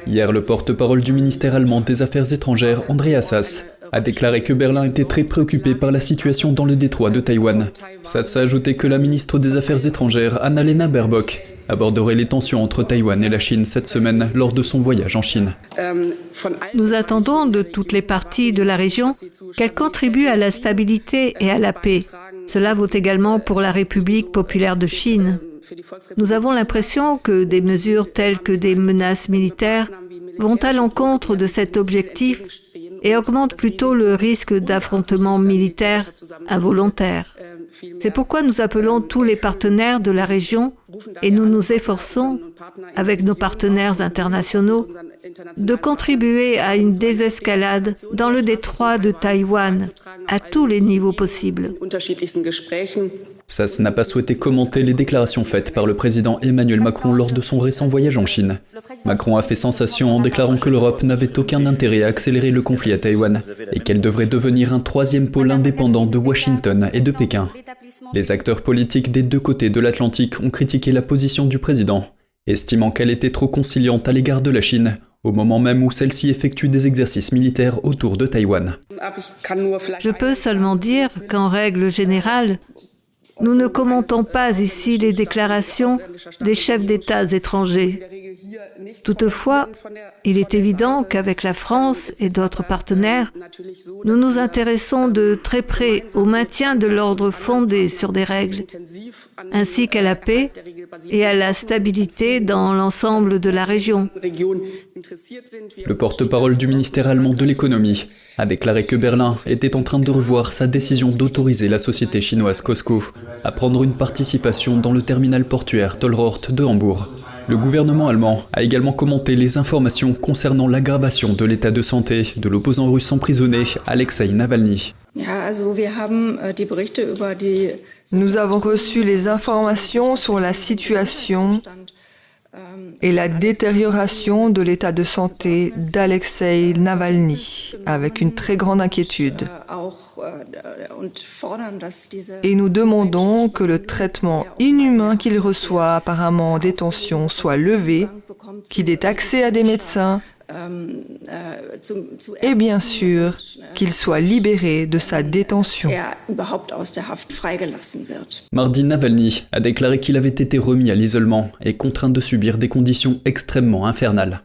Hier, le porte-parole du ministère allemand des Affaires étrangères, Andreas Sass, a déclaré que Berlin était très préoccupé par la situation dans le détroit de Taïwan. Sass a ajouté que la ministre des Affaires étrangères, Annalena Baerbock, aborderait les tensions entre Taïwan et la Chine cette semaine lors de son voyage en Chine. Nous attendons de toutes les parties de la région qu'elles contribuent à la stabilité et à la paix. Cela vaut également pour la République populaire de Chine. Nous avons l'impression que des mesures telles que des menaces militaires vont à l'encontre de cet objectif et augmentent plutôt le risque d'affrontements militaires involontaires. C'est pourquoi nous appelons tous les partenaires de la région et nous nous efforçons, avec nos partenaires internationaux, de contribuer à une désescalade dans le détroit de Taïwan à tous les niveaux possibles. Sass n'a pas souhaité commenter les déclarations faites par le président Emmanuel Macron lors de son récent voyage en Chine. Macron a fait sensation en déclarant que l'Europe n'avait aucun intérêt à accélérer le conflit à Taïwan et qu'elle devrait devenir un troisième pôle indépendant de Washington et de Pékin. Les acteurs politiques des deux côtés de l'Atlantique ont critiqué la position du président, estimant qu'elle était trop conciliante à l'égard de la Chine, au moment même où celle-ci effectue des exercices militaires autour de Taïwan. Je peux seulement dire qu'en règle générale, nous ne commentons pas ici les déclarations des chefs d'État étrangers. Toutefois, il est évident qu'avec la France et d'autres partenaires, nous nous intéressons de très près au maintien de l'ordre fondé sur des règles, ainsi qu'à la paix et à la stabilité dans l'ensemble de la région. Le porte-parole du ministère allemand de l'économie a déclaré que Berlin était en train de revoir sa décision d'autoriser la société chinoise COSCO à prendre une participation dans le terminal portuaire Tollrort de Hambourg. Le gouvernement allemand a également commenté les informations concernant l'aggravation de l'état de santé de l'opposant russe emprisonné Alexeï Navalny. Nous avons reçu les informations sur la situation et la détérioration de l'état de santé d'Alexeï Navalny avec une très grande inquiétude. Et nous demandons que le traitement inhumain qu'il reçoit apparemment en détention soit levé, qu'il ait accès à des médecins et bien sûr qu'il soit libéré de sa détention. Mardi, Navalny a déclaré qu'il avait été remis à l'isolement et contraint de subir des conditions extrêmement infernales.